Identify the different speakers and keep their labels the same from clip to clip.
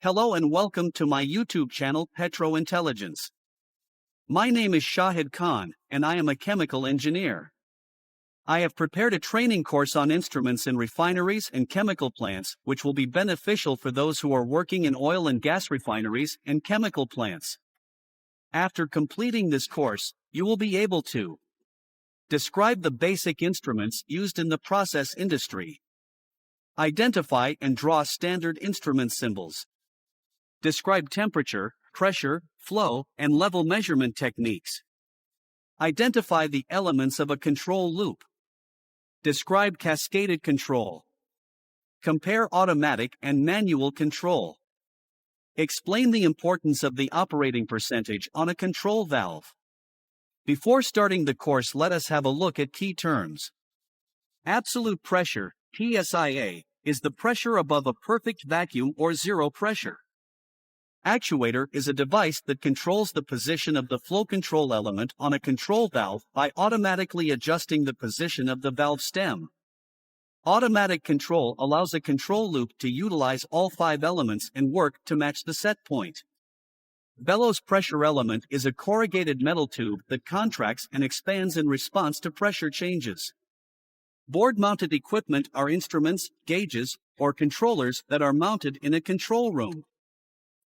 Speaker 1: Hello and welcome to my YouTube channel Petro Intelligence. My name is Shahid Khan, and I am a chemical engineer. I have prepared a training course on instruments in refineries and chemical plants, which will be beneficial for those who are working in oil and gas refineries and chemical plants. After completing this course, you will be able to describe the basic instruments used in the process industry, identify and draw standard instrument symbols, describe temperature, pressure, flow, and level measurement techniques, identify the elements of a control loop, describe cascaded control, compare automatic and manual control, explain the importance of the operating percentage on a control valve. Before starting the course, let us have a look at key terms. Absolute pressure, PSIA, is the pressure above a perfect vacuum or zero pressure. Actuator is a device that controls the position of the flow control element on a control valve by automatically adjusting the position of the valve stem. Automatic control allows a control loop to utilize all 5 elements and work to match the set point. Bellows pressure element is a corrugated metal tube that contracts and expands in response to pressure changes. Board-mounted equipment are instruments, gauges, or controllers that are mounted in a control room.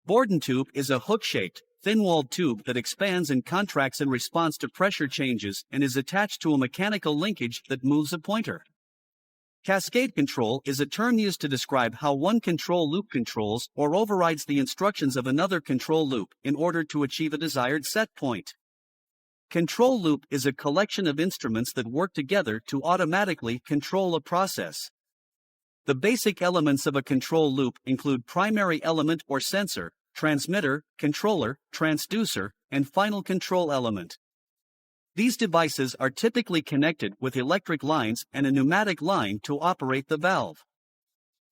Speaker 1: Bourdon tube is a hook-shaped, thin-walled tube that expands and contracts in response to pressure changes and is attached to a mechanical linkage that moves a pointer. Cascade control is a term used to describe how one control loop controls or overrides the instructions of another control loop in order to achieve a desired set point. Control loop is a collection of instruments that work together to automatically control a process. The basic elements of a control loop include primary element or sensor, transmitter, controller, transducer, and final control element. These devices are typically connected with electric lines and a pneumatic line to operate the valve.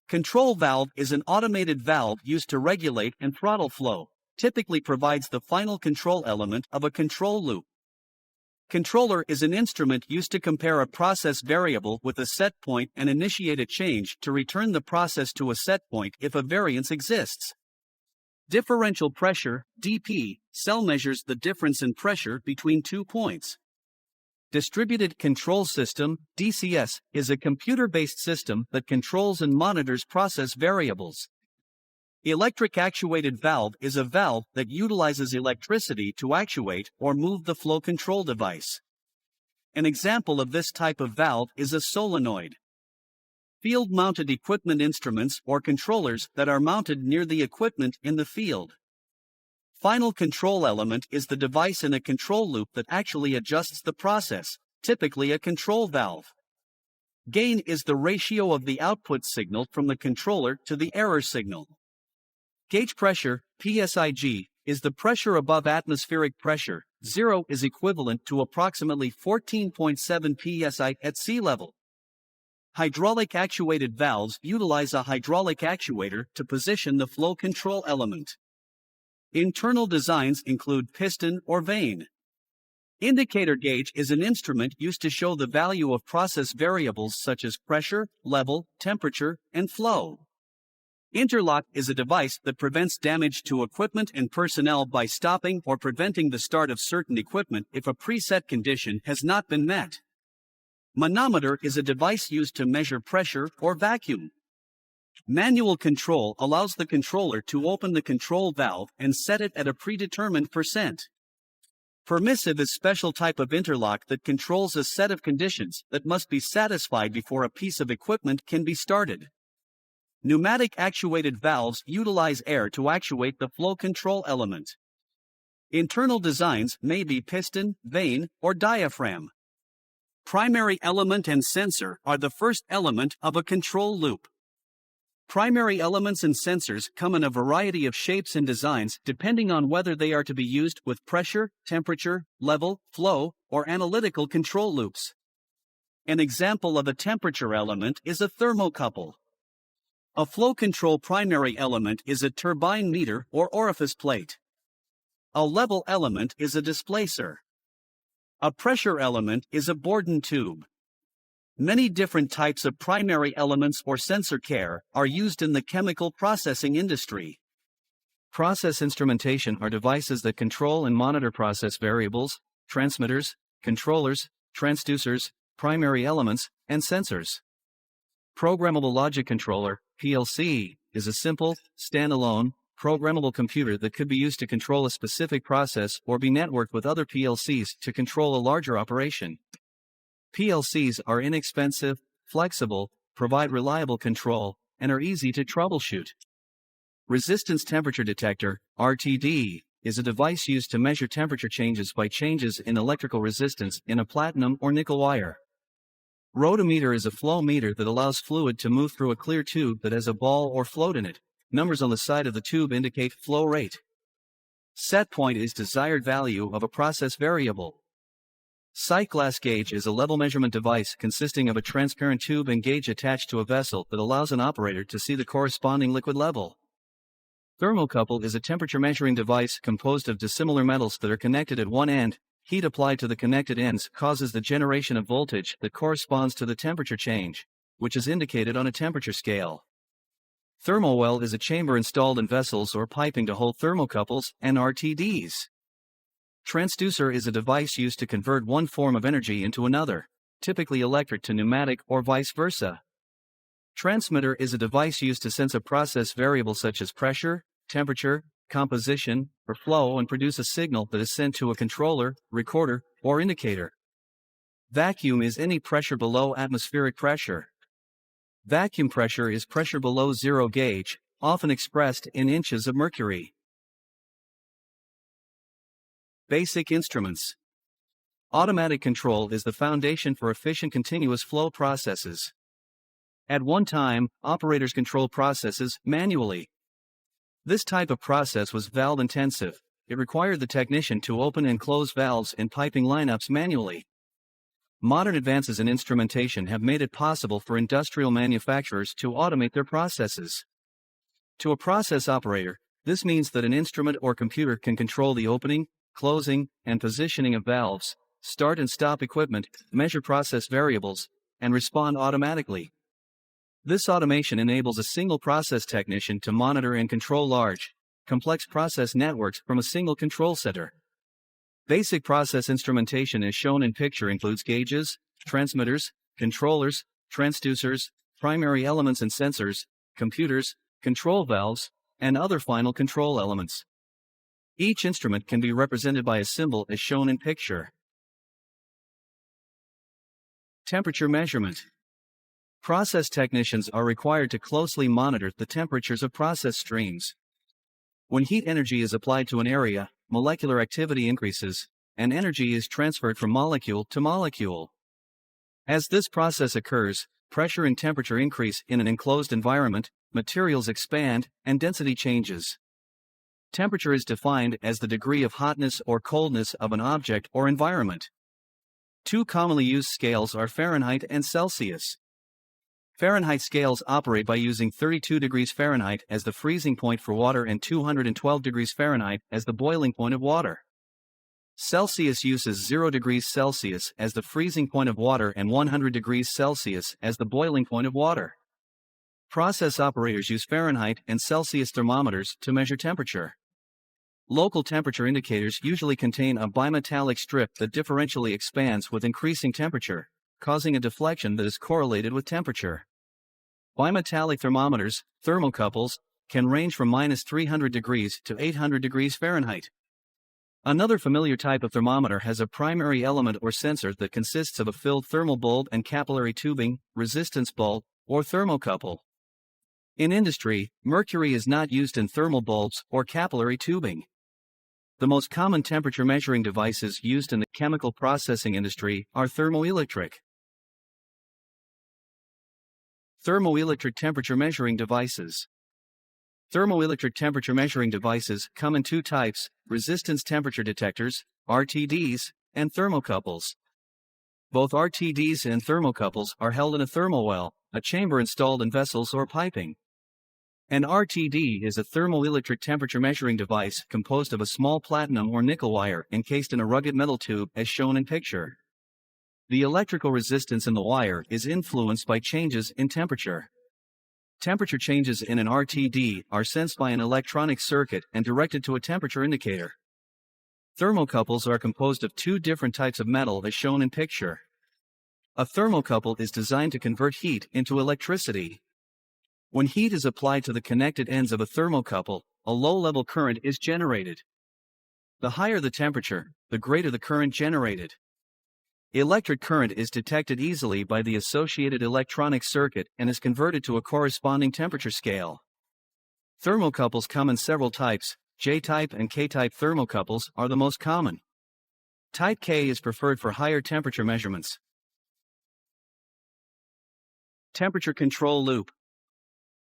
Speaker 1: Control valve is an automated valve used to regulate and throttle flow, typically provides the final control element of a control loop. Controller is an instrument used to compare a process variable with a set point and initiate a change to return the process to a set point if a variance exists. Differential pressure, DP, cell measures the difference in pressure between 2 points. Distributed Control System, DCS, is a computer-based system that controls and monitors process variables. Electric actuated valve is a valve that utilizes electricity to actuate or move the flow control device. An example of this type of valve is a solenoid. Field-mounted equipment instruments or controllers that are mounted near the equipment in the field. Final control element is the device in a control loop that actually adjusts the process, typically a control valve. Gain is the ratio of the output signal from the controller to the error signal. Gauge pressure, PSIG, is the pressure above atmospheric pressure. 0 is equivalent to approximately 14.7 psi at sea level. Hydraulic actuated valves utilize a hydraulic actuator to position the flow control element. Internal designs include piston or vane. Indicator gauge is an instrument used to show the value of process variables such as pressure, level, temperature, and flow. Interlock is a device that prevents damage to equipment and personnel by stopping or preventing the start of certain equipment if a preset condition has not been met. Manometer is a device used to measure pressure or vacuum. Manual control allows the controller to open the control valve and set it at a predetermined percent. Permissive is a special type of interlock that controls a set of conditions that must be satisfied before a piece of equipment can be started. Pneumatic actuated valves utilize air to actuate the flow control element. Internal designs may be piston, vane, or diaphragm. Primary element and sensor are the first element of a control loop. Primary elements and sensors come in a variety of shapes and designs depending on whether they are to be used with pressure, temperature, level, flow, or analytical control loops. An example of a temperature element is a thermocouple. A flow control primary element is a turbine meter or orifice plate. A level element is a displacer. A pressure element is a Bourdon tube. Many different types of primary elements or sensor care are used in the chemical processing industry. Process instrumentation are devices that control and monitor process variables, transmitters, controllers, transducers, primary elements, and sensors. Programmable Logic Controller, PLC, is a simple, standalone, programmable computer that could be used to control a specific process or be networked with other PLCs to control a larger operation. PLCs are inexpensive, flexible, provide reliable control, and are easy to troubleshoot. Resistance Temperature Detector, RTD, is a device used to measure temperature changes by changes in electrical resistance in a platinum or nickel wire. Rotameter is a flow meter that allows fluid to move through a clear tube that has a ball or float in it. Numbers on the side of the tube indicate flow rate. Set point is desired value of a process variable. Sight glass gauge is a level measurement device consisting of a transparent tube and gauge attached to a vessel that allows an operator to see the corresponding liquid level. Thermocouple is a temperature measuring device composed of dissimilar metals that are connected at one end. Heat applied to the connected ends causes the generation of voltage that corresponds to the temperature change, which is indicated on a temperature scale. Thermowell is a chamber installed in vessels or piping to hold thermocouples and RTDs. Transducer is a device used to convert one form of energy into another, typically electric to pneumatic or vice versa. Transmitter is a device used to sense a process variable such as pressure, temperature, composition, or flow and produce a signal that is sent to a controller, recorder, or indicator. Vacuum is any pressure below atmospheric pressure. Vacuum pressure is pressure below zero gauge, often expressed in inches of mercury. Basic instruments. Automatic control is the foundation for efficient continuous flow processes. At one time, operators controlled processes manually. This type of process was valve-intensive. It required the technician to open and close valves in piping lineups manually. Modern advances in instrumentation have made it possible for industrial manufacturers to automate their processes. To a process operator, this means that an instrument or computer can control the opening, closing, and positioning of valves, start and stop equipment, measure process variables, and respond automatically. This automation enables a single process technician to monitor and control large, complex process networks from a single control center. Basic process instrumentation as shown in picture includes gauges, transmitters, controllers, transducers, primary elements and sensors, computers, control valves, and other final control elements. Each instrument can be represented by a symbol as shown in picture. Temperature measurement. Process technicians are required to closely monitor the temperatures of process streams. When heat energy is applied to an area, molecular activity increases, and energy is transferred from molecule to molecule. As this process occurs, pressure and temperature increase in an enclosed environment, materials expand, and density changes. Temperature is defined as the degree of hotness or coldness of an object or environment. Two commonly used scales are Fahrenheit and Celsius. Fahrenheit scales operate by using 32 degrees Fahrenheit as the freezing point for water and 212 degrees Fahrenheit as the boiling point of water. Celsius uses 0 degrees Celsius as the freezing point of water and 100 degrees Celsius as the boiling point of water. Process operators use Fahrenheit and Celsius thermometers to measure temperature. Local temperature indicators usually contain a bimetallic strip that differentially expands with increasing temperature, causing a deflection that is correlated with temperature. Bimetallic thermometers, thermocouples, can range from -300 degrees to 800 degrees Fahrenheit. Another familiar type of thermometer has a primary element or sensor that consists of a filled thermal bulb and capillary tubing, resistance bulb, or thermocouple. In industry, mercury is not used in thermal bulbs or capillary tubing. The most common temperature measuring devices used in the chemical processing industry are thermoelectric. Thermoelectric temperature measuring devices. Thermoelectric temperature measuring devices come in two types: resistance temperature detectors, RTDs, and thermocouples. Both RTDs and thermocouples are held in a thermowell, a chamber installed in vessels or piping. An RTD is a thermoelectric temperature measuring device composed of a small platinum or nickel wire encased in a rugged metal tube as shown in picture. The electrical resistance in the wire is influenced by changes in temperature. Temperature changes in an RTD are sensed by an electronic circuit and directed to a temperature indicator. Thermocouples are composed of two different types of metal as shown in picture. A thermocouple is designed to convert heat into electricity. When heat is applied to the connected ends of a thermocouple, a low-level current is generated. The higher the temperature, the greater the current generated. Electric current is detected easily by the associated electronic circuit and is converted to a corresponding temperature scale. Thermocouples come in several types. J-type and K-type thermocouples are the most common. Type K is preferred for higher temperature measurements. Temperature control loop.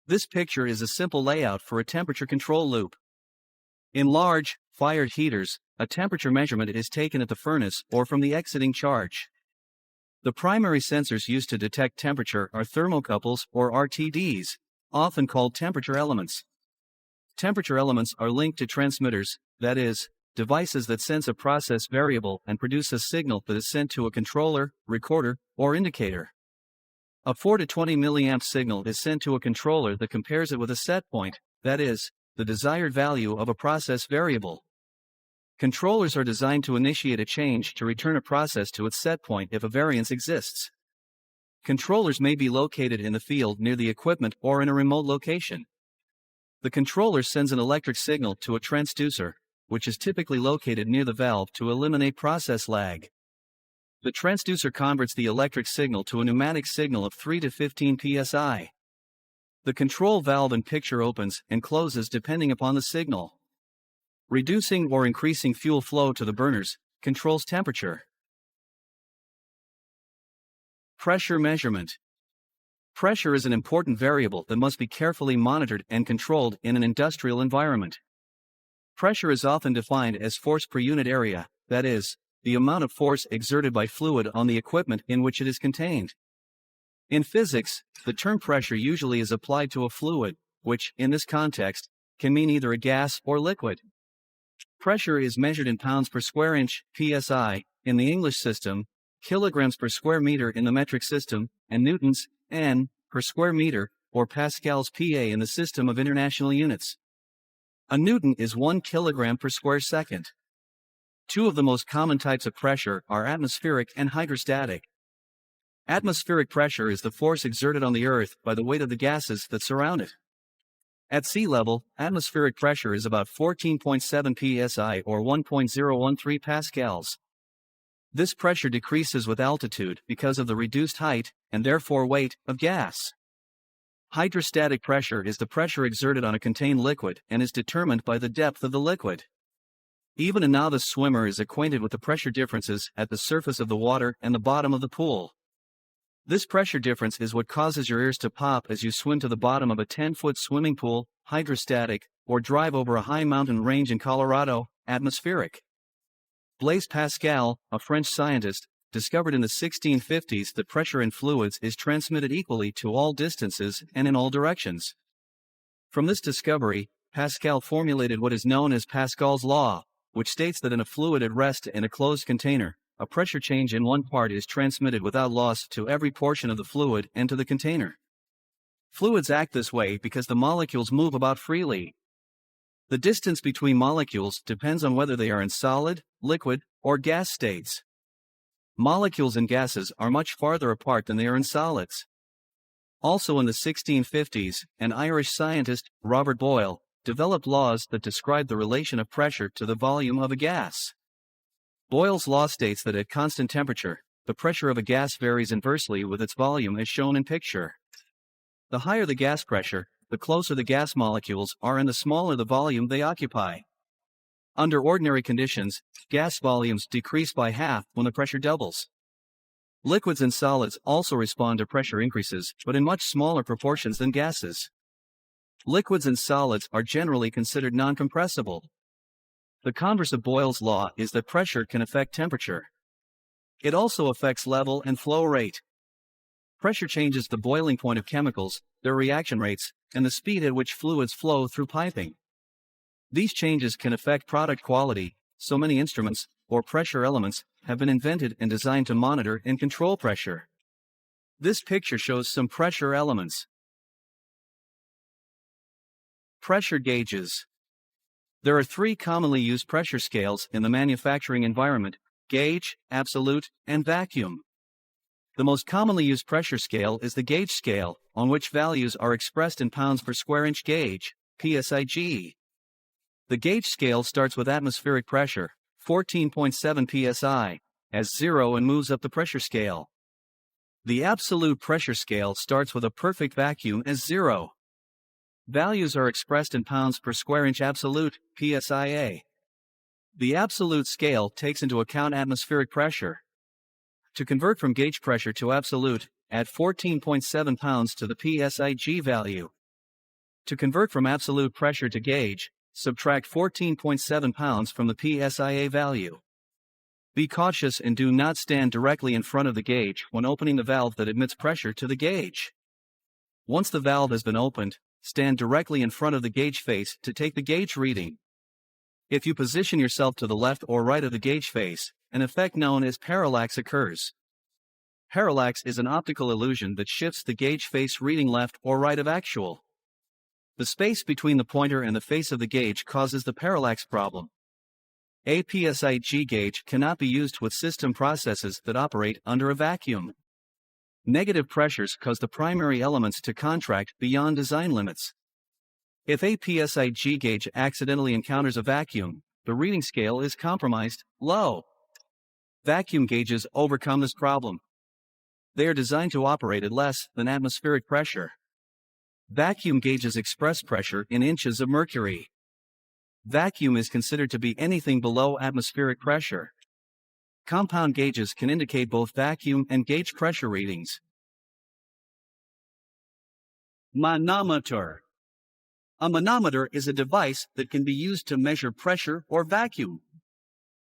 Speaker 1: This picture is a simple layout for a temperature control loop. In large, fired heaters, a temperature measurement is taken at the furnace or from the exiting charge. The primary sensors used to detect temperature are thermocouples or RTDs, often called temperature elements. Temperature elements are linked to transmitters, that is, devices that sense a process variable and produce a signal that is sent to a controller, recorder, or indicator. A 4 to 20 mA signal is sent to a controller that compares it with a set point, that is, the desired value of a process variable. Controllers are designed to initiate a change to return a process to its set point if a variance exists. Controllers may be located in the field near the equipment or in a remote location. The controller sends an electric signal to a transducer, which is typically located near the valve to eliminate process lag. The transducer converts the electric signal to a pneumatic signal of 3 to 15 psi. The control valve in picture opens and closes depending upon the signal. Reducing or increasing fuel flow to the burners controls temperature. Pressure measurement. Pressure is an important variable that must be carefully monitored and controlled in an industrial environment. Pressure is often defined as force per unit area, that is, the amount of force exerted by fluid on the equipment in which it is contained. In physics, the term pressure usually is applied to a fluid, which, in this context, can mean either a gas or liquid. Pressure is measured in pounds per square inch, psi, in the English system, kilograms per square meter in the metric system, and newtons, N, per square meter, or pascals pa in the system of international units. A newton is 1 kilogram per square second. Two of the most common types of pressure are atmospheric and hydrostatic. Atmospheric pressure is the force exerted on the Earth by the weight of the gases that surround it. At sea level, atmospheric pressure is about 14.7 psi or 1.013 pascals. This pressure decreases with altitude because of the reduced height, and therefore weight, of gas. Hydrostatic pressure is the pressure exerted on a contained liquid and is determined by the depth of the liquid. Even a novice swimmer is acquainted with the pressure differences at the surface of the water and the bottom of the pool. This pressure difference is what causes your ears to pop as you swim to the bottom of a 10-foot swimming pool, hydrostatic, or drive over a high mountain range in Colorado, atmospheric. Blaise Pascal, a French scientist, discovered in the 1650s that pressure in fluids is transmitted equally to all distances and in all directions. From this discovery, Pascal formulated what is known as Pascal's law, which states that in a fluid at rest in a closed container, a pressure change in one part is transmitted without loss to every portion of the fluid and to the container. Fluids act this way because the molecules move about freely. The distance between molecules depends on whether they are in solid, liquid, or gas states. Molecules in gases are much farther apart than they are in solids. Also in the 1650s, an Irish scientist, Robert Boyle, developed laws that describe the relation of pressure to the volume of a gas. Boyle's law states that at constant temperature, the pressure of a gas varies inversely with its volume as shown in picture. The higher the gas pressure, the closer the gas molecules are and the smaller the volume they occupy. Under ordinary conditions, gas volumes decrease by half when the pressure doubles. Liquids and solids also respond to pressure increases, but in much smaller proportions than gases. Liquids and solids are generally considered non-compressible. The converse of Boyle's law is that pressure can affect temperature. It also affects level and flow rate. Pressure changes the boiling point of chemicals, their reaction rates, and the speed at which fluids flow through piping. These changes can affect product quality, so many instruments, or pressure elements, have been invented and designed to monitor and control pressure. This picture shows some pressure elements. Pressure gauges. There are three commonly used pressure scales in the manufacturing environment: gauge, absolute, and vacuum. The most commonly used pressure scale is the gauge scale, on which values are expressed in pounds per square inch gauge, PSIG. The gauge scale starts with atmospheric pressure, 14.7 psi, as 0 and moves up the pressure scale. The absolute pressure scale starts with a perfect vacuum as 0. Values are expressed in pounds per square inch absolute, PSIA. The absolute scale takes into account atmospheric pressure. To convert from gauge pressure to absolute, add 14.7 pounds to the PSIG value. To convert from absolute pressure to gauge, subtract 14.7 pounds from the PSIA value. Be cautious and do not stand directly in front of the gauge when opening the valve that admits pressure to the gauge. Once the valve has been opened, stand directly in front of the gauge face to take the gauge reading. If you position yourself to the left or right of the gauge face, an effect known as parallax occurs. Parallax is an optical illusion that shifts the gauge face reading left or right of actual. The space between the pointer and the face of the gauge causes the parallax problem. A PSIG gauge cannot be used with system processes that operate under a vacuum. Negative pressures cause the primary elements to contract beyond design limits. If a PSIG gauge accidentally encounters a vacuum, the reading scale is compromised, low. Vacuum gauges overcome this problem. They are designed to operate at less than atmospheric pressure. Vacuum gauges express pressure in inches of mercury. Vacuum is considered to be anything below atmospheric pressure. Compound gauges can indicate both vacuum and gauge pressure readings. Manometer. A manometer is a device that can be used to measure pressure or vacuum.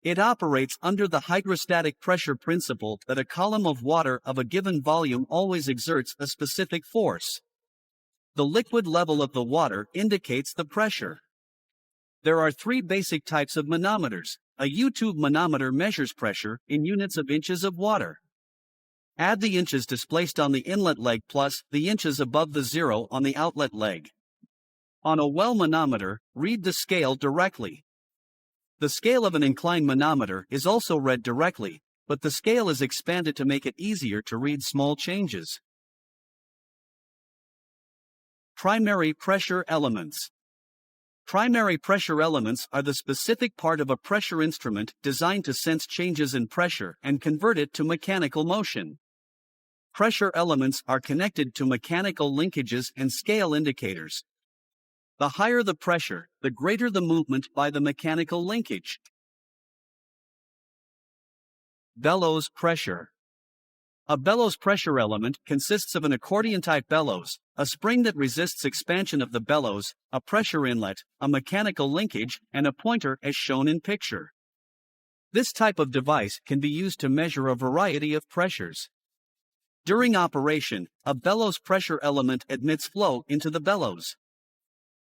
Speaker 1: It operates under the hydrostatic pressure principle that a column of water of a given volume always exerts a specific force. The liquid level of the water indicates the pressure. There are three basic types of manometers. A U-tube manometer measures pressure in units of inches of water. Add the inches displaced on the inlet leg plus the inches above the zero on the outlet leg. On a well manometer, read the scale directly. The scale of an inclined manometer is also read directly, but the scale is expanded to make it easier to read small changes. Primary pressure elements. Primary pressure elements are the specific part of a pressure instrument designed to sense changes in pressure and convert it to mechanical motion. Pressure elements are connected to mechanical linkages and scale indicators. The higher the pressure, the greater the movement by the mechanical linkage. Bellows pressure. A bellows pressure element consists of an accordion-type bellows, a spring that resists expansion of the bellows, a pressure inlet, a mechanical linkage, and a pointer as shown in picture. This type of device can be used to measure a variety of pressures. During operation, a bellows pressure element admits flow into the bellows.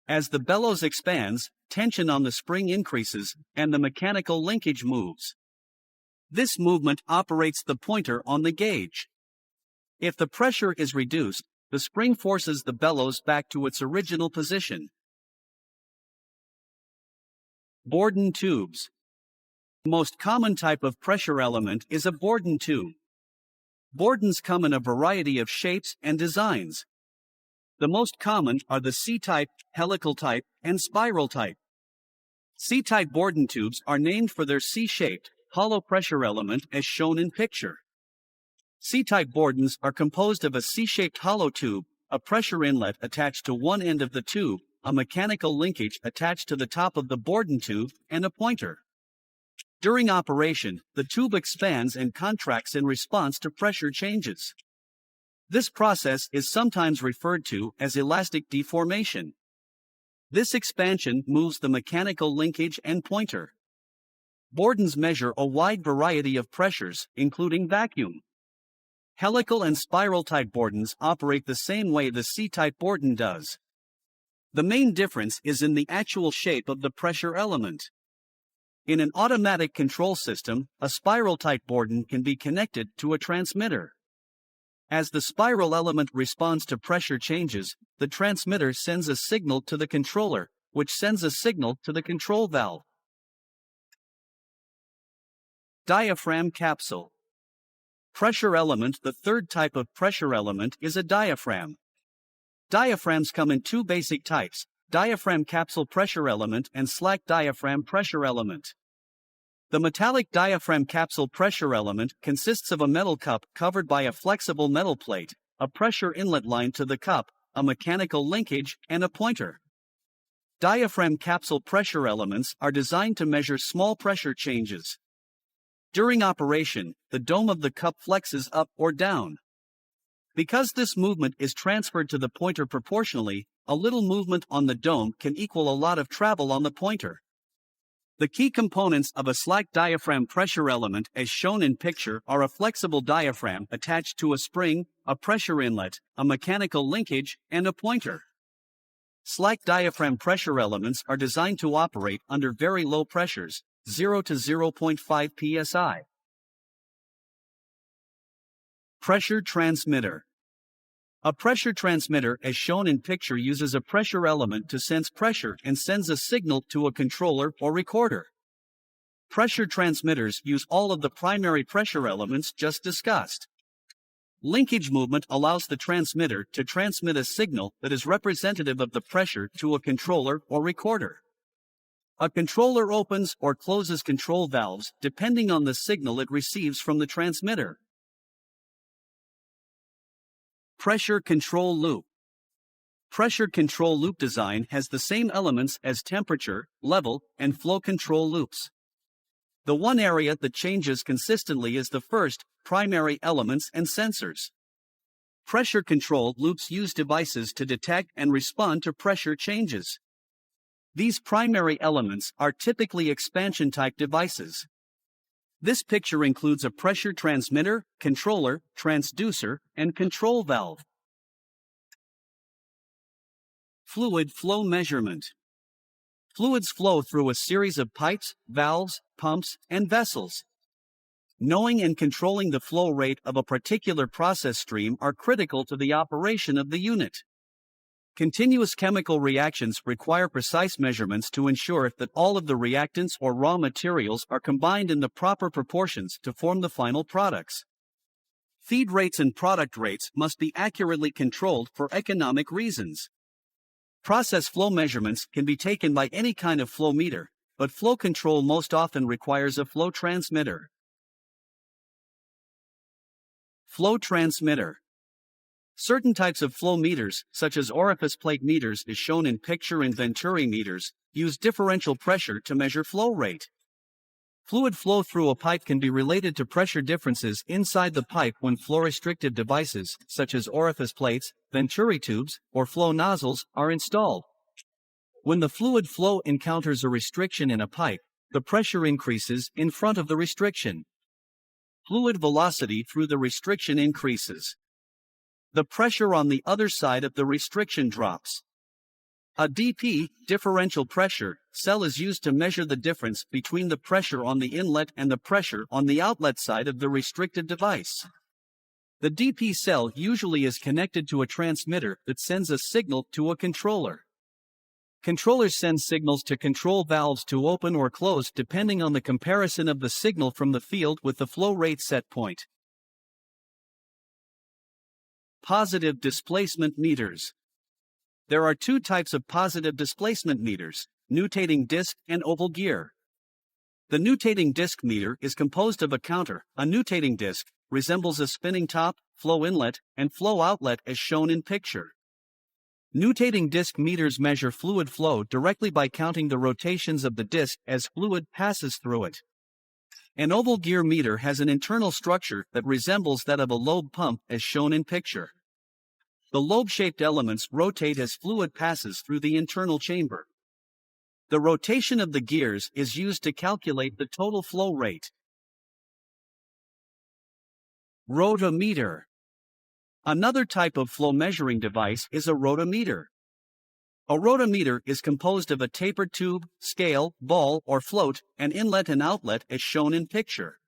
Speaker 1: As the bellows expands, tension on the spring increases, and the mechanical linkage moves. This movement operates the pointer on the gauge. If the pressure is reduced, the spring forces the bellows back to its original position. Bourdon tubes. The most common type of pressure element is a Bourdon tube. Bourdons come in a variety of shapes and designs. The most common are the C-type, helical type, and spiral type. C-type Bourdon tubes are named for their C-shaped, hollow pressure element as shown in picture. C-type Bourdons are composed of a C-shaped hollow tube, a pressure inlet attached to one end of the tube, a mechanical linkage attached to the top of the Bourdon tube, and a pointer. During operation, the tube expands and contracts in response to pressure changes. This process is sometimes referred to as elastic deformation. This expansion moves the mechanical linkage and pointer. Bourdons measure a wide variety of pressures, including vacuum. Helical and spiral type Bourdons operate the same way the C-type Bourdon does. The main difference is in the actual shape of the pressure element. In an automatic control system, a spiral type Bourdon can be connected to a transmitter. As the spiral element responds to pressure changes, the transmitter sends a signal to the controller, which sends a signal to the control valve. Diaphragm capsule. Pressure element. The third type of pressure element is a diaphragm. Diaphragms come in two basic types: diaphragm capsule pressure element and slack diaphragm pressure element. The metallic diaphragm capsule pressure element consists of a metal cup covered by a flexible metal plate, a pressure inlet line to the cup, a mechanical linkage, and a pointer. Diaphragm capsule pressure elements are designed to measure small pressure changes. During operation, the dome of the cup flexes up or down. Because this movement is transferred to the pointer proportionally, a little movement on the dome can equal a lot of travel on the pointer. The key components of a slack diaphragm pressure element as shown in picture are a flexible diaphragm attached to a spring, a pressure inlet, a mechanical linkage, and a pointer. Slack diaphragm pressure elements are designed to operate under very low pressures, 0 to 0.5 psi. Pressure transmitter. A pressure transmitter as shown in picture uses a pressure element to sense pressure and sends a signal to a controller or recorder. Pressure transmitters use all of the primary pressure elements just discussed. Linkage movement allows the transmitter to transmit a signal that is representative of the pressure to a controller or recorder. A controller opens or closes control valves depending on the signal it receives from the transmitter. Pressure control loop. Pressure control loop design has the same elements as temperature, level, and flow control loops. The one area that changes consistently is the first, primary elements and sensors. Pressure control loops use devices to detect and respond to pressure changes. These primary elements are typically expansion-type devices. This picture includes a pressure transmitter, controller, transducer, and control valve. Fluid flow measurement. Fluids flow through a series of pipes, valves, pumps, and vessels. Knowing and controlling the flow rate of a particular process stream are critical to the operation of the unit. Continuous chemical reactions require precise measurements to ensure that all of the reactants or raw materials are combined in the proper proportions to form the final products. Feed rates and product rates must be accurately controlled for economic reasons. Process flow measurements can be taken by any kind of flow meter, but flow control most often requires a flow transmitter. Flow transmitter. Certain types of flow meters, such as orifice plate meters as shown in picture and Venturi meters, use differential pressure to measure flow rate. Fluid flow through a pipe can be related to pressure differences inside the pipe when flow-restrictive devices, such as orifice plates, Venturi tubes, or flow nozzles, are installed. When the fluid flow encounters a restriction in a pipe, the pressure increases in front of the restriction. Fluid velocity through the restriction increases. The pressure on the other side of the restriction drops. A DP, differential pressure, cell is used to measure the difference between the pressure on the inlet and the pressure on the outlet side of the restricted device. The DP cell usually is connected to a transmitter that sends a signal to a controller. Controllers send signals to control valves to open or close depending on the comparison of the signal from the field with the flow rate set point. Positive displacement meters. There are two types of positive displacement meters, nutating disc and oval gear. The nutating disc meter is composed of a counter. A nutating disc resembles a spinning top, flow inlet, and flow outlet as shown in picture. Nutating disc meters measure fluid flow directly by counting the rotations of the disc as fluid passes through it. An oval gear meter has an internal structure that resembles that of a lobe pump as shown in picture. The lobe-shaped elements rotate as fluid passes through the internal chamber. The rotation of the gears is used to calculate the total flow rate. Rotameter. Another type of flow measuring device is a rotameter. A rotameter is composed of a tapered tube, scale, ball, or float, and inlet and outlet as shown in picture.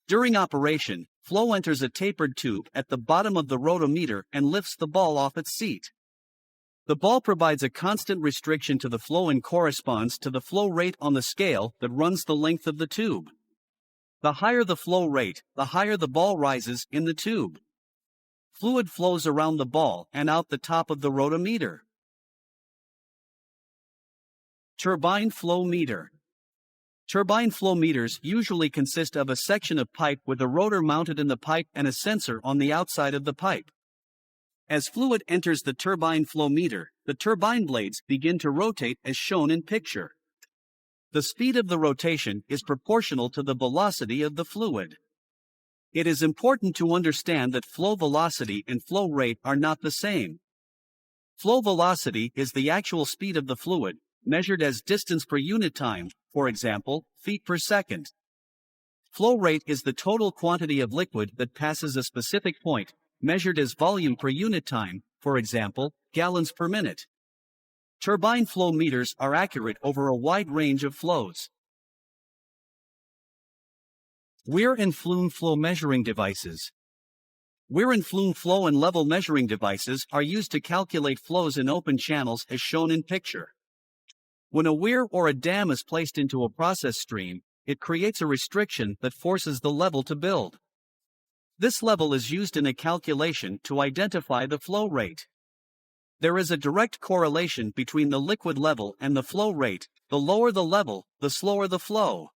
Speaker 1: During operation, flow enters a tapered tube at the bottom of the rotometer and lifts the ball off its seat. The ball provides a constant restriction to the flow and corresponds to the flow rate on the scale that runs the length of the tube. The higher the flow rate, the higher the ball rises in the tube. Fluid flows around the ball and out the top of the rotometer. Turbine flow meter. Turbine flow meters usually consist of a section of pipe with a rotor mounted in the pipe and a sensor on the outside of the pipe. As fluid enters the turbine flow meter, the turbine blades begin to rotate as shown in picture. The speed of the rotation is proportional to the velocity of the fluid. It is important to understand that flow velocity and flow rate are not the same. Flow velocity is the actual speed of the fluid, measured as distance per unit time, for example, feet per second. Flow rate is the total quantity of liquid that passes a specific point, measured as volume per unit time, for example, gallons per minute. Turbine flow meters are accurate over a wide range of flows. Weir and flume flow measuring devices. Weir and flume flow and level measuring devices are used to calculate flows in open channels as shown in picture. When a weir or a dam is placed into a process stream, it creates a restriction that forces the level to build. This level is used in a calculation to identify the flow rate. There is a direct correlation between the liquid level and the flow rate. The lower the level, the slower the flow.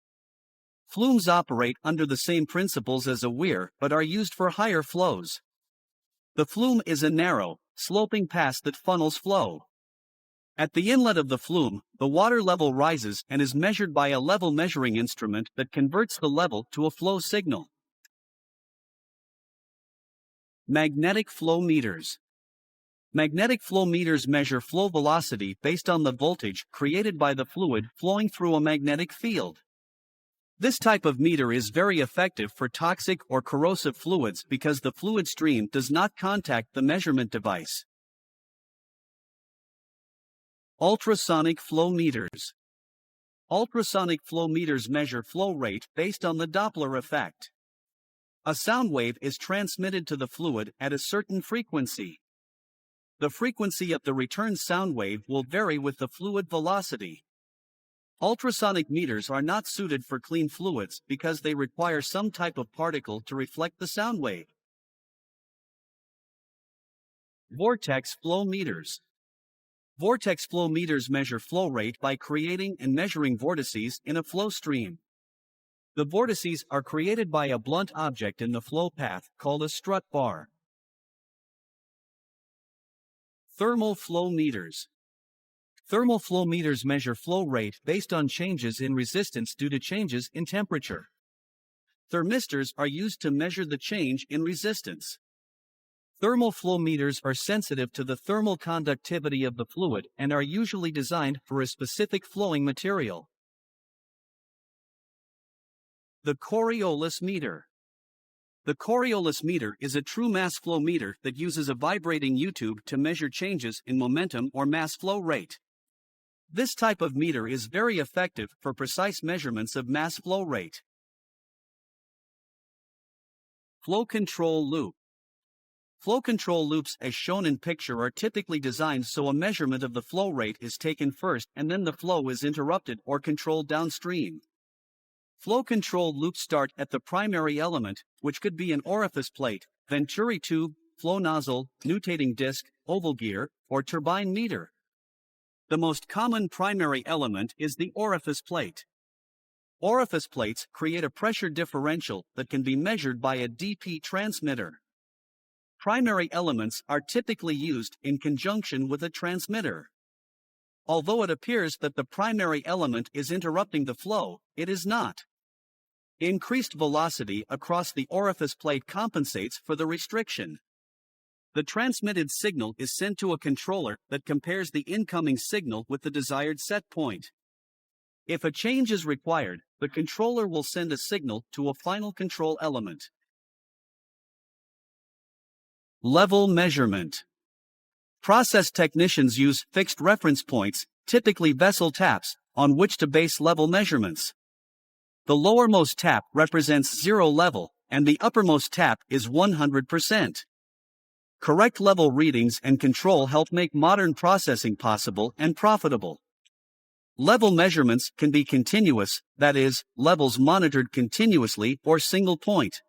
Speaker 1: Flumes operate under the same principles as a weir but are used for higher flows. The flume is a narrow, sloping pass that funnels flow. At the inlet of the flume, the water level rises and is measured by a level measuring instrument that converts the level to a flow signal. Magnetic flow meters. Magnetic flow meters measure flow velocity based on the voltage created by the fluid flowing through a magnetic field. This type of meter is very effective for toxic or corrosive fluids because the fluid stream does not contact the measurement device. Ultrasonic flow meters. Ultrasonic flow meters measure flow rate based on the Doppler effect. A sound wave is transmitted to the fluid at a certain frequency. The frequency of the return sound wave will vary with the fluid velocity. Ultrasonic meters are not suited for clean fluids because they require some type of particle to reflect the sound wave. Vortex flow meters. Vortex flow meters measure flow rate by creating and measuring vortices in a flow stream. The vortices are created by a blunt object in the flow path called a strut bar. Thermal flow meters. Thermal flow meters measure flow rate based on changes in resistance due to changes in temperature. Thermistors are used to measure the change in resistance. Thermal flow meters are sensitive to the thermal conductivity of the fluid and are usually designed for a specific flowing material. The Coriolis meter. The Coriolis meter is a true mass flow meter that uses a vibrating U-tube to measure changes in momentum or mass flow rate. This type of meter is very effective for precise measurements of mass flow rate. Flow control loop. Flow control loops as shown in picture are typically designed so a measurement of the flow rate is taken first and then the flow is interrupted or controlled downstream. Flow control loops start at the primary element, which could be an orifice plate, venturi tube, flow nozzle, nutating disc, oval gear, or turbine meter. The most common primary element is the orifice plate. Orifice plates create a pressure differential that can be measured by a DP transmitter. Primary elements are typically used in conjunction with a transmitter. Although it appears that the primary element is interrupting the flow, it is not. Increased velocity across the orifice plate compensates for the restriction. The transmitted signal is sent to a controller that compares the incoming signal with the desired set point. If a change is required, the controller will send a signal to a final control element. Level measurement. Process technicians use fixed reference points, typically vessel taps, on which to base level measurements. The lowermost tap represents 0 level, and the uppermost tap is 100%. Correct level readings and control help make modern processing possible and profitable. Level measurements can be continuous, that is, levels monitored continuously, or single point.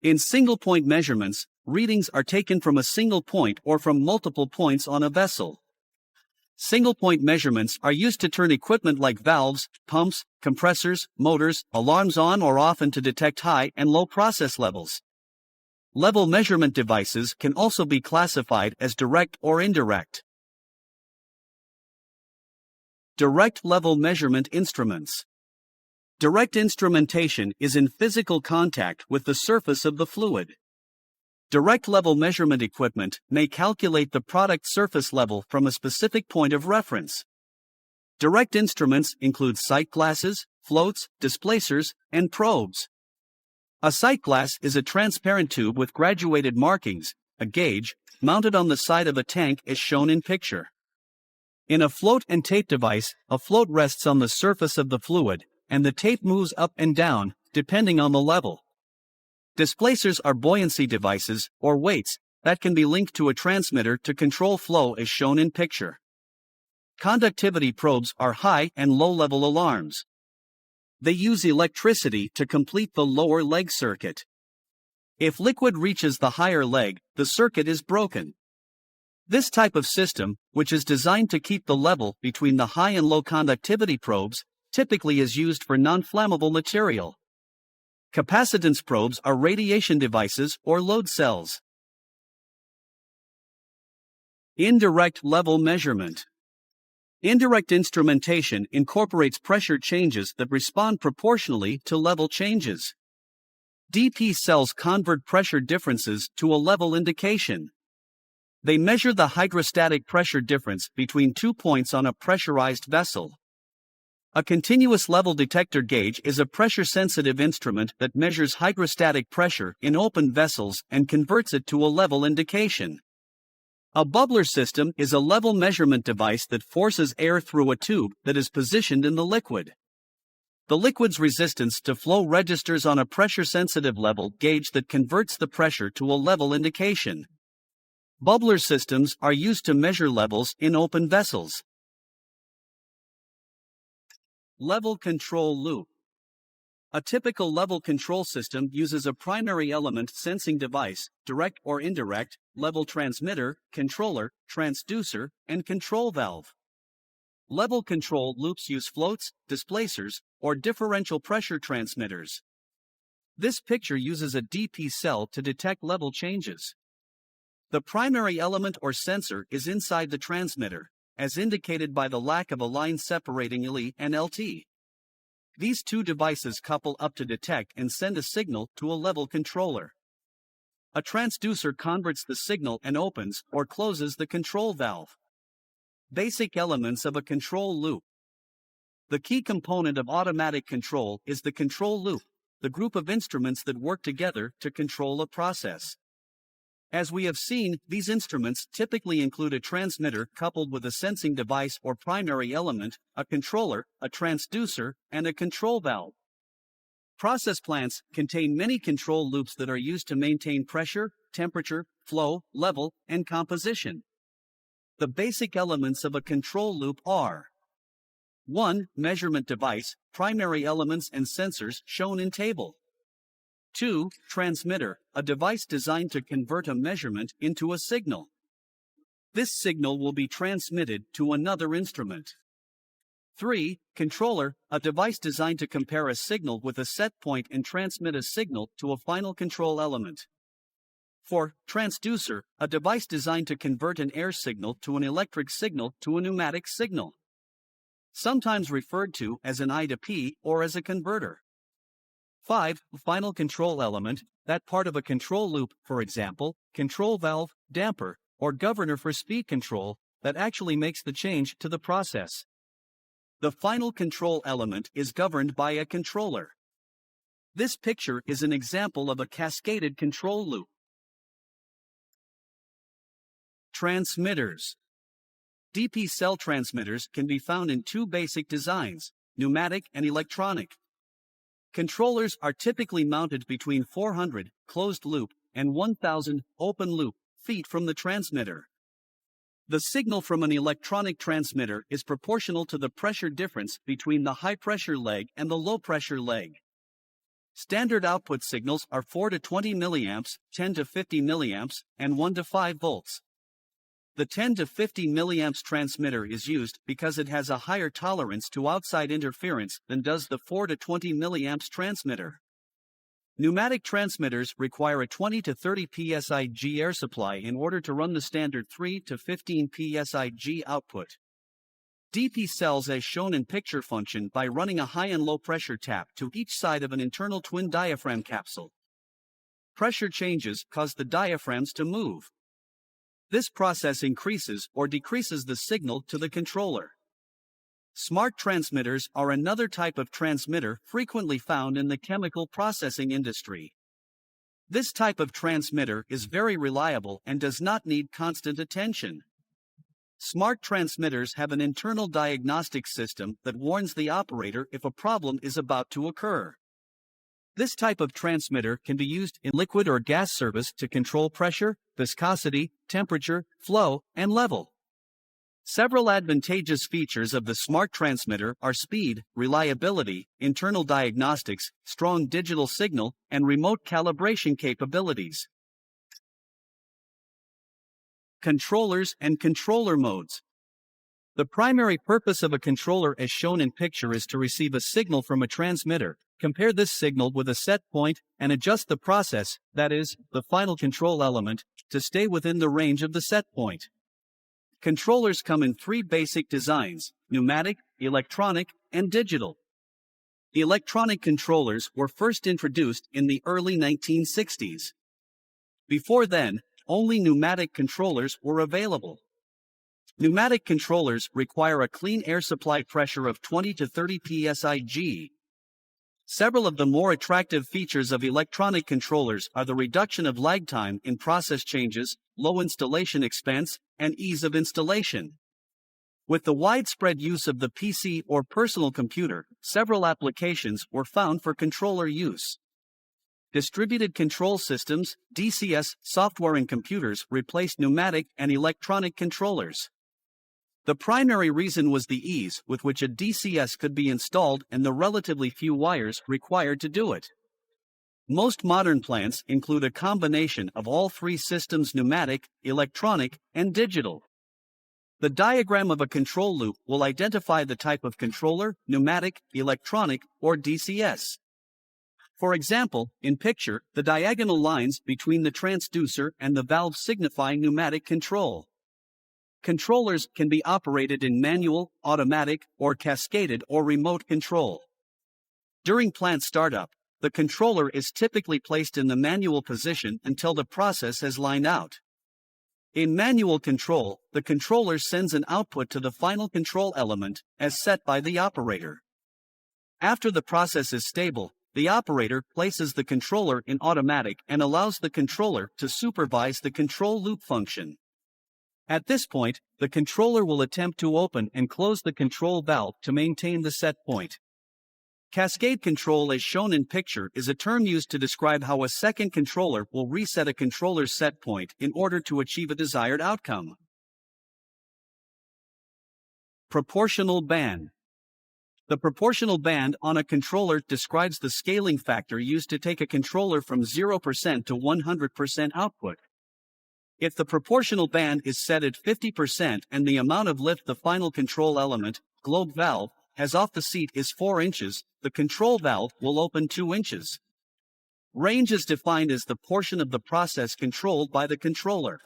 Speaker 1: In single point measurements, readings are taken from a single point or from multiple points on a vessel. Single point measurements are used to turn equipment like valves, pumps, compressors, motors, alarms on or off and to detect high and low process levels. Level measurement devices can also be classified as direct or indirect. Direct level measurement instruments. Direct instrumentation is in physical contact with the surface of the fluid. Direct level measurement equipment may calculate the product surface level from a specific point of reference. Direct instruments include sight glasses, floats, displacers, and probes. A sight glass is a transparent tube with graduated markings, a gauge, mounted on the side of a tank as shown in picture. In a float and tape device, a float rests on the surface of the fluid, and the tape moves up and down, depending on the level. Displacers are buoyancy devices, or weights, that can be linked to a transmitter to control flow as shown in picture. Conductivity probes are high and low-level alarms. They use electricity to complete the lower leg circuit. If liquid reaches the higher leg, the circuit is broken. This type of system, which is designed to keep the level between the high and low conductivity probes, typically is used for non-flammable material. Capacitance probes are radiation devices or load cells. Indirect level measurement. Indirect instrumentation incorporates pressure changes that respond proportionally to level changes. DP cells convert pressure differences to a level indication. They measure the hydrostatic pressure difference between 2 points on a pressurized vessel. A continuous level detector gauge is a pressure-sensitive instrument that measures hydrostatic pressure in open vessels and converts it to a level indication. A bubbler system is a level measurement device that forces air through a tube that is positioned in the liquid. The liquid's resistance to flow registers on a pressure-sensitive level gauge that converts the pressure to a level indication. Bubbler systems are used to measure levels in open vessels. Level control loop. A typical level control system uses a primary element sensing device, direct or indirect, level transmitter, controller, transducer, and control valve. Level control loops use floats, displacers, or differential pressure transmitters. This picture uses a DP cell to detect level changes. The primary element or sensor is inside the transmitter, as indicated by the lack of a line separating LE and LT. These two devices couple up to detect and send a signal to a level controller. A transducer converts the signal and opens or closes the control valve. Basic elements of a control loop. The key component of automatic control is the control loop, the group of instruments that work together to control a process. As we have seen, these instruments typically include a transmitter coupled with a sensing device or primary element, a controller, a transducer, and a control valve. Process plants contain many control loops that are used to maintain pressure, temperature, flow, level, and composition. The basic elements of a control loop are 1. Measurement device, primary elements and sensors shown in table. 2. Transmitter, a device designed to convert a measurement into a signal. This signal will be transmitted to another instrument. 3. Controller, a device designed to compare a signal with a set point and transmit a signal to a final control element. 4. Transducer, a device designed to convert an air signal to an electric signal to a pneumatic signal. Sometimes referred to as an I to P or as a converter. 5. Final control element, that part of a control loop, for example, control valve, damper, or governor for speed control, that actually makes the change to the process. The final control element is governed by a controller. This picture is an example of a cascaded control loop. Transmitters. DP cell transmitters can be found in two basic designs, pneumatic and electronic. Controllers are typically mounted between 400 closed loop and 1000 open loop feet from the transmitter. The signal from an electronic transmitter is proportional to the pressure difference between the high-pressure leg and the low-pressure leg. Standard output signals are 4 to 20 mA, 10 to 50 mA, and 1 to 5 volts. The 10 to 50 mA transmitter is used because it has a higher tolerance to outside interference than does the 4 to 20 mA transmitter. Pneumatic transmitters require a 20 to 30 psig air supply in order to run the standard 3 to 15 psig output. DP cells as shown in picture function by running a high and low pressure tap to each side of an internal twin diaphragm capsule. Pressure changes cause the diaphragms to move. This process increases or decreases the signal to the controller. Smart transmitters are another type of transmitter frequently found in the chemical processing industry. This type of transmitter is very reliable and does not need constant attention. Smart transmitters have an internal diagnostic system that warns the operator if a problem is about to occur. This type of transmitter can be used in liquid or gas service to control pressure, viscosity, temperature, flow, and level. Several advantageous features of the smart transmitter are speed, reliability, internal diagnostics, strong digital signal, and remote calibration capabilities. Controllers and controller modes. The primary purpose of a controller as shown in picture is to receive a signal from a transmitter, compare this signal with a set point, and adjust the process, that is, the final control element, to stay within the range of the set point. Controllers come in three basic designs: pneumatic, electronic, and digital. Electronic controllers were first introduced in the early 1960s. Before then, only pneumatic controllers were available. Pneumatic controllers require a clean air supply pressure of 20 to 30 psig. Several of the more attractive features of electronic controllers are the reduction of lag time in process changes, low installation expense, and ease of installation. With the widespread use of the PC or personal computer, several applications were found for controller use. Distributed control systems, DCS, software in computers replaced pneumatic and electronic controllers. The primary reason was the ease with which a DCS could be installed and the relatively few wires required to do it. Most modern plants include a combination of all three systems: pneumatic, electronic, and digital. The diagram of a control loop will identify the type of controller: pneumatic, electronic, or DCS. For example, in picture, the diagonal lines between the transducer and the valve signify pneumatic control. Controllers can be operated in manual, automatic, or cascaded or remote control. During plant startup, the controller is typically placed in the manual position until the process has lined out. In manual control, the controller sends an output to the final control element, as set by the operator. After the process is stable, the operator places the controller in automatic and allows the controller to supervise the control loop function. At this point, the controller will attempt to open and close the control valve to maintain the set point. Cascade control as shown in picture is a term used to describe how a second controller will reset a controller's set point in order to achieve a desired outcome. Proportional band. The proportional band on a controller describes the scaling factor used to take a controller from 0% to 100% output. If the proportional band is set at 50% and the amount of lift the final control element, globe valve, has off the seat is 4 inches, the control valve will open 2 inches. Range is defined as the portion of the process controlled by the controller.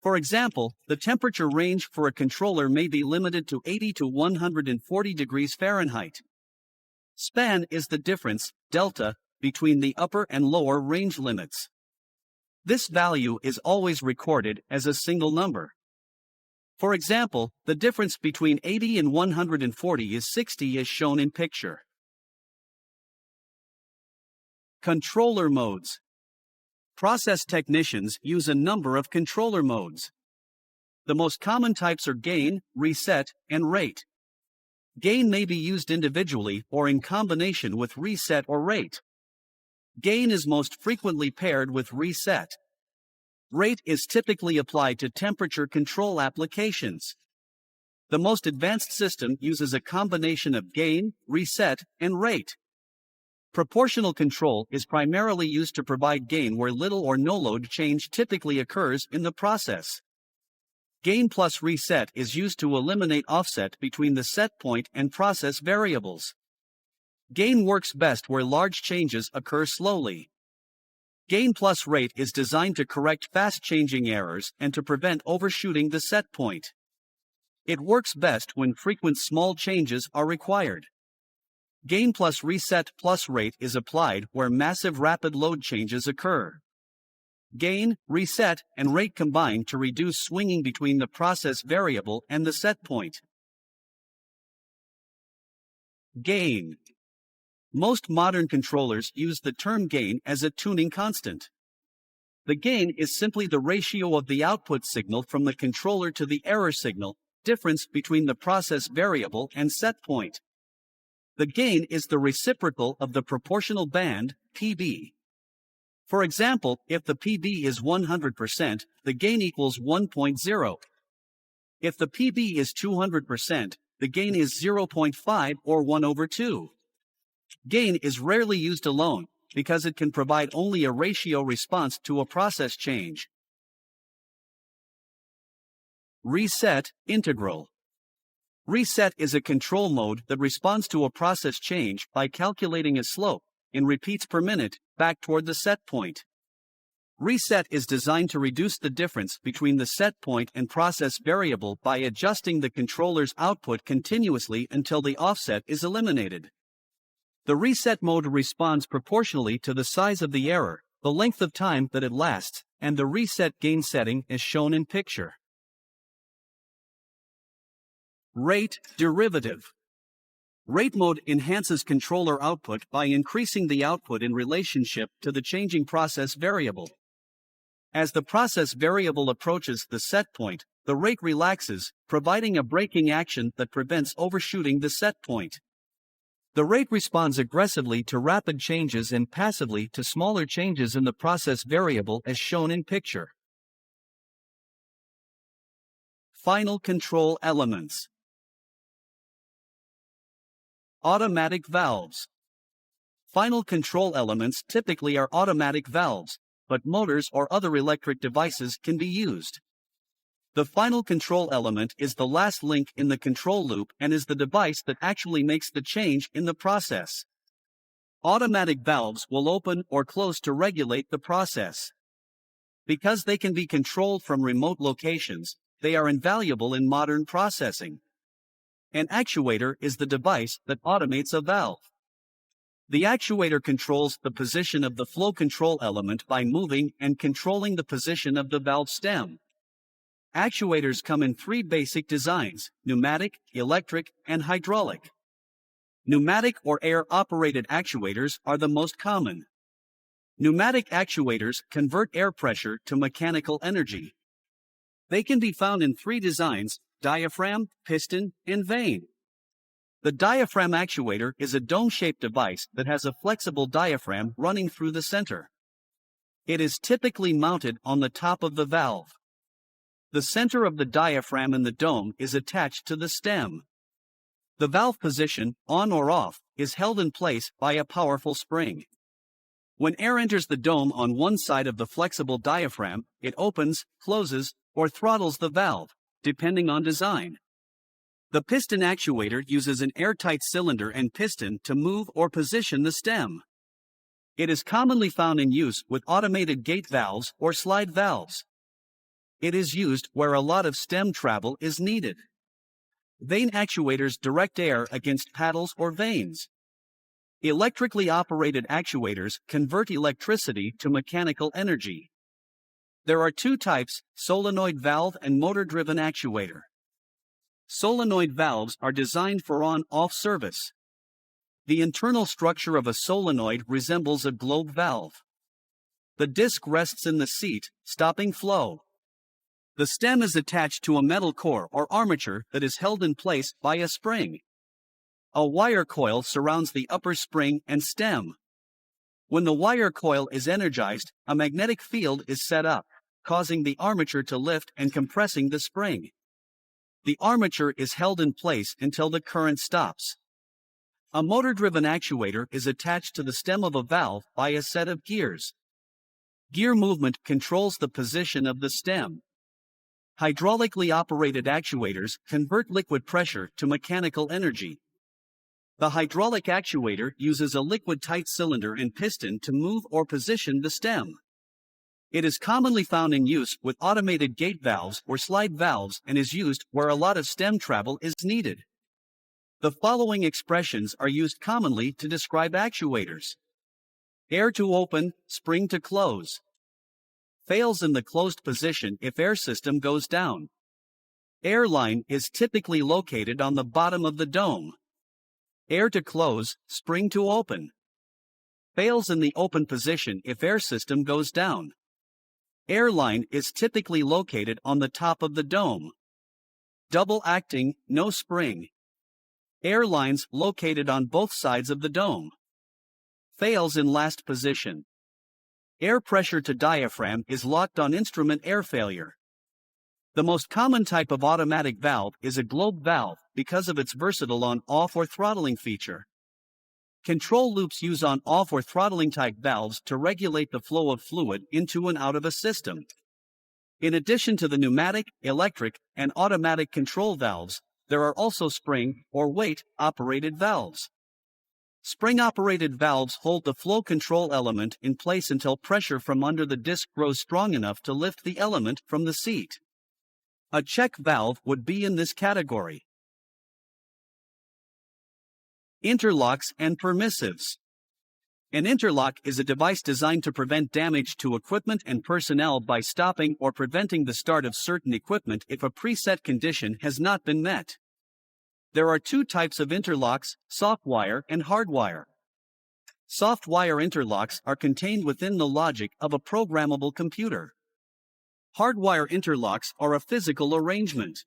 Speaker 1: For example, the temperature range for a controller may be limited to 80 to 140 degrees Fahrenheit. Span is the difference, delta, between the upper and lower range limits. This value is always recorded as a single number. For example, the difference between 80 and 140 is 60 as shown in picture. Controller modes. Process technicians use a number of controller modes. The most common types are gain, reset, and rate. Gain may be used individually or in combination with reset or rate. Gain is most frequently paired with reset. Rate is typically applied to temperature control applications. The most advanced system uses a combination of gain, reset, and rate. Proportional control is primarily used to provide gain where little or no load change typically occurs in the process. Gain plus reset is used to eliminate offset between the set point and process variables. Gain works best where large changes occur slowly. Gain plus rate is designed to correct fast-changing errors and to prevent overshooting the set point. It works best when frequent small changes are required. Gain plus reset plus rate is applied where massive rapid load changes occur. Gain, reset, and rate combine to reduce swinging between the process variable and the set point. Gain. Most modern controllers use the term gain as a tuning constant. The gain is simply the ratio of the output signal from the controller to the error signal, difference between the process variable and set point. The gain is the reciprocal of the proportional band, PB. For example, if the PB is 100%, the gain equals 1.0. If the PB is 200%, the gain is 0.5 or 1/2. Gain is rarely used alone, because it can provide only a ratio response to a process change. Reset, integral. Reset is a control mode that responds to a process change by calculating a slope, in repeats per minute, back toward the set point. Reset is designed to reduce the difference between the set point and process variable by adjusting the controller's output continuously until the offset is eliminated. The reset mode responds proportionally to the size of the error, the length of time that it lasts, and the reset gain setting is shown in picture. Rate derivative. Rate mode enhances controller output by increasing the output in relationship to the changing process variable. As the process variable approaches the set point, the rate relaxes, providing a braking action that prevents overshooting the set point. The rate responds aggressively to rapid changes and passively to smaller changes in the process variable as shown in picture. Final control elements. Automatic valves. Final control elements typically are automatic valves, but motors or other electric devices can be used. The final control element is the last link in the control loop and is the device that actually makes the change in the process. Automatic valves will open or close to regulate the process. Because they can be controlled from remote locations, they are invaluable in modern processing. An actuator is the device that automates a valve. The actuator controls the position of the flow control element by moving and controlling the position of the valve stem. Actuators come in three basic designs: pneumatic, electric, and hydraulic. Pneumatic or air-operated actuators are the most common. Pneumatic actuators convert air pressure to mechanical energy. They can be found in three designs: diaphragm, piston, and vane. The diaphragm actuator is a dome-shaped device that has a flexible diaphragm running through the center. It is typically mounted on the top of the valve. The center of the diaphragm in the dome is attached to the stem. The valve position, on or off, is held in place by a powerful spring. When air enters the dome on one side of the flexible diaphragm, it opens, closes, or throttles the valve, depending on design. The piston actuator uses an airtight cylinder and piston to move or position the stem. It is commonly found in use with automated gate valves or slide valves. It is used where a lot of stem travel is needed. Vane actuators direct air against paddles or vanes. Electrically operated actuators convert electricity to mechanical energy. There are two types: solenoid valve and motor-driven actuator. Solenoid valves are designed for on-off service. The internal structure of a solenoid resembles a globe valve. The disc rests in the seat, stopping flow. The stem is attached to a metal core or armature that is held in place by a spring. A wire coil surrounds the upper spring and stem. When the wire coil is energized, a magnetic field is set up, causing the armature to lift and compressing the spring. The armature is held in place until the current stops. A motor-driven actuator is attached to the stem of a valve by a set of gears. Gear movement controls the position of the stem. Hydraulically operated actuators convert liquid pressure to mechanical energy. The hydraulic actuator uses a liquid-tight cylinder and piston to move or position the stem. It is commonly found in use with automated gate valves or slide valves and is used where a lot of stem travel is needed. The following expressions are used commonly to describe actuators. Air to open, spring to close. Fails in the closed position if air system goes down. Air line is typically located on the bottom of the dome. Air to close, spring to open. Fails in the open position if air system goes down. Air line is typically located on the top of the dome. Double acting, no spring. Air lines located on both sides of the dome. Fails in last position. Air pressure to diaphragm is locked on instrument air failure. The most common type of automatic valve is a globe valve because of its versatile on-off or throttling feature. Control loops use on-off or throttling type valves to regulate the flow of fluid into and out of a system. In addition to the pneumatic, electric, and automatic control valves, there are also spring or weight-operated valves. Spring-operated valves hold the flow control element in place until pressure from under the disc grows strong enough to lift the element from the seat. A check valve would be in this category. Interlocks and permissives. An interlock is a device designed to prevent damage to equipment and personnel by stopping or preventing the start of certain equipment if a preset condition has not been met. There are two types of interlocks, soft wire and hard wire. Soft wire interlocks are contained within the logic of a programmable computer. Hardwire interlocks are a physical arrangement.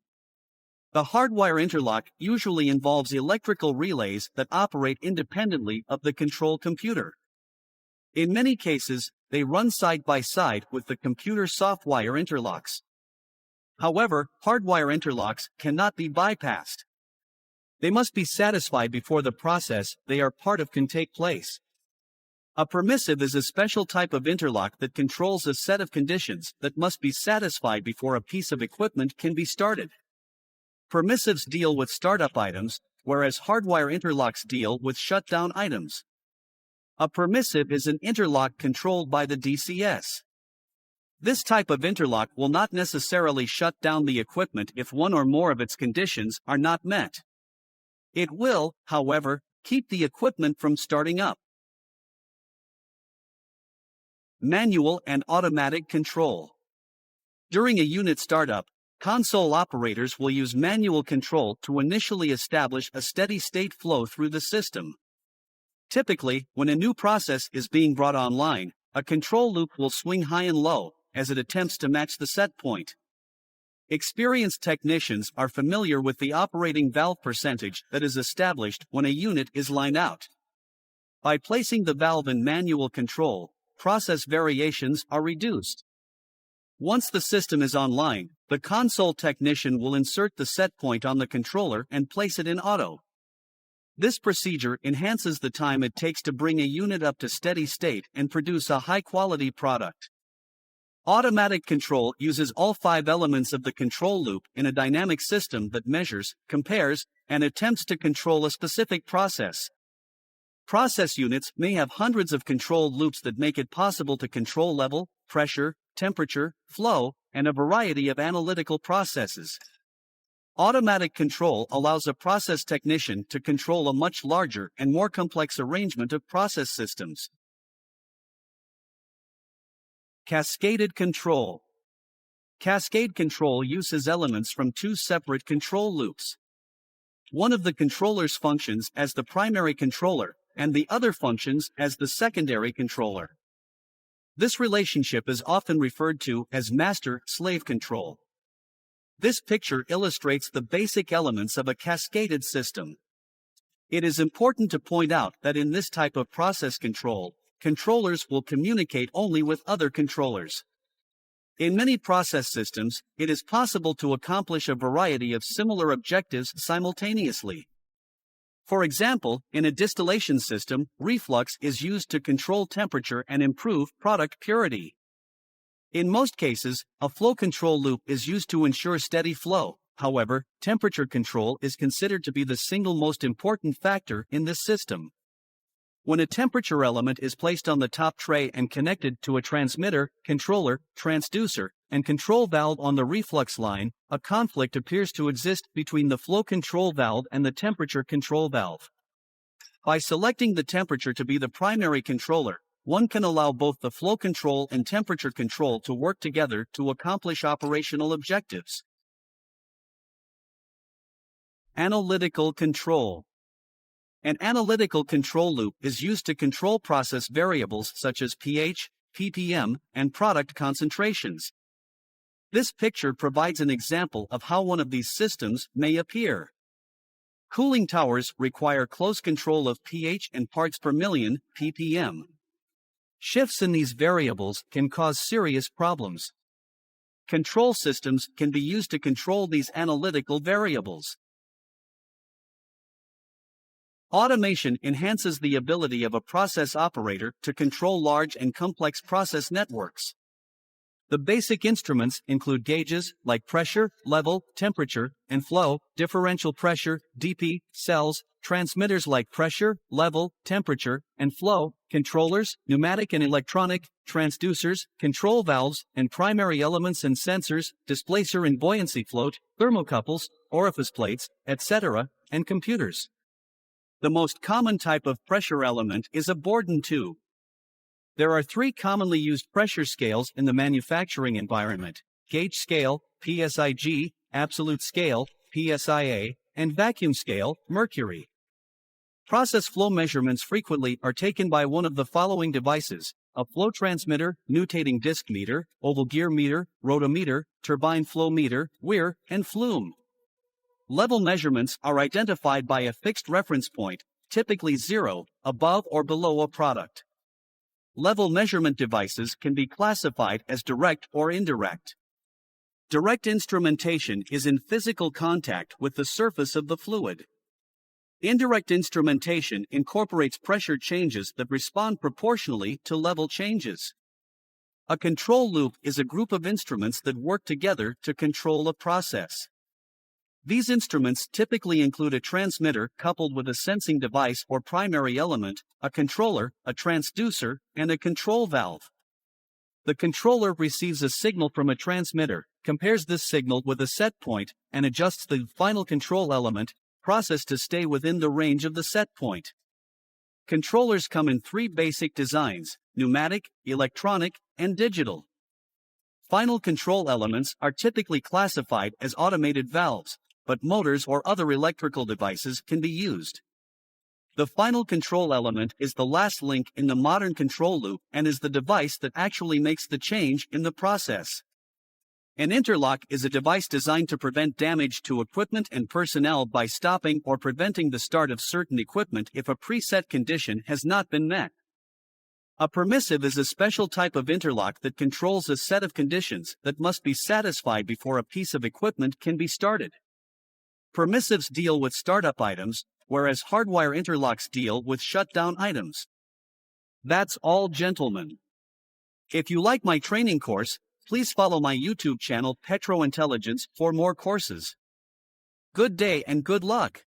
Speaker 1: The hardwire interlock usually involves electrical relays that operate independently of the control computer. In many cases, they run side by side with the computer softwire interlocks. However, hardwire interlocks cannot be bypassed. They must be satisfied before the process they are part of can take place. A permissive is a special type of interlock that controls a set of conditions that must be satisfied before a piece of equipment can be started. Permissives deal with startup items, whereas hardwire interlocks deal with shutdown items. A permissive is an interlock controlled by the DCS. This type of interlock will not necessarily shut down the equipment if one or more of its conditions are not met. It will, however, keep the equipment from starting up. Manual and automatic control. During a unit startup, console operators will use manual control to initially establish a steady state flow through the system. Typically, when a new process is being brought online, a control loop will swing high and low as it attempts to match the set point. Experienced technicians are familiar with the operating valve percentage that is established when a unit is lined out. By placing the valve in manual control, process variations are reduced. Once the system is online, the console technician will insert the set point on the controller and place it in auto. This procedure enhances the time it takes to bring a unit up to steady state and produce a high-quality product. Automatic control uses all 5 elements of the control loop in a dynamic system that measures, compares, and attempts to control a specific process. Process units may have hundreds of control loops that make it possible to control level, pressure, temperature, flow, and a variety of analytical processes. Automatic control allows a process technician to control a much larger and more complex arrangement of process systems. Cascaded control. Cascade control uses elements from 2 separate control loops. One of the controllers functions as the primary controller, and the other functions as the secondary controller. This relationship is often referred to as master-slave control. This picture illustrates the basic elements of a cascaded system. It is important to point out that in this type of process control, controllers will communicate only with other controllers. In many process systems, it is possible to accomplish a variety of similar objectives simultaneously. For example, in a distillation system, reflux is used to control temperature and improve product purity. In most cases, a flow control loop is used to ensure steady flow. However, temperature control is considered to be the single most important factor in this system. When a temperature element is placed on the top tray and connected to a transmitter, controller, transducer, and control valve on the reflux line, a conflict appears to exist between the flow control valve and the temperature control valve. By selecting the temperature to be the primary controller, one can allow both the flow control and temperature control to work together to accomplish operational objectives. Analytical control. An analytical control loop is used to control process variables such as pH, ppm, and product concentrations. This picture provides an example of how one of these systems may appear. Cooling towers require close control of pH and parts per million, ppm. Shifts in these variables can cause serious problems. Control systems can be used to control these analytical variables. Automation enhances the ability of a process operator to control large and complex process networks. The basic instruments include gauges like pressure, level, temperature, and flow, differential pressure, DP, cells, transmitters like pressure, level, temperature, and flow, controllers, pneumatic and electronic, transducers, control valves, and primary elements and sensors, displacer and buoyancy float, thermocouples, orifice plates, etc., and computers. The most common type of pressure element is a Bourdon tube. There are three commonly used pressure scales in the manufacturing environment: gauge scale, PSIG, absolute scale, PSIA, and vacuum scale, mercury. Process flow measurements frequently are taken by one of the following devices: a flow transmitter, nutating disk meter, oval gear meter, rotometer, turbine flow meter, weir, and flume. Level measurements are identified by a fixed reference point, typically 0, above or below a product. Level measurement devices can be classified as direct or indirect. Direct instrumentation is in physical contact with the surface of the fluid. Indirect instrumentation incorporates pressure changes that respond proportionally to level changes. A control loop is a group of instruments that work together to control a process. These instruments typically include a transmitter coupled with a sensing device or primary element, a controller, a transducer, and a control valve. The controller receives a signal from a transmitter, compares this signal with a set point, and adjusts the final control element, process to stay within the range of the set point. Controllers come in three basic designs: pneumatic, electronic, and digital. Final control elements are typically classified as automated valves, but motors or other electrical devices can be used. The final control element is the last link in the modern control loop and is the device that actually makes the change in the process. An interlock is a device designed to prevent damage to equipment and personnel by stopping or preventing the start of certain equipment if a preset condition has not been met. A permissive is a special type of interlock that controls a set of conditions that must be satisfied before a piece of equipment can be started. Permissives deal with startup items, whereas hardwire interlocks deal with shutdown items. That's all, gentlemen. If you like my training course, please follow my YouTube channel Petro Intelligence for more courses. Good day and good luck.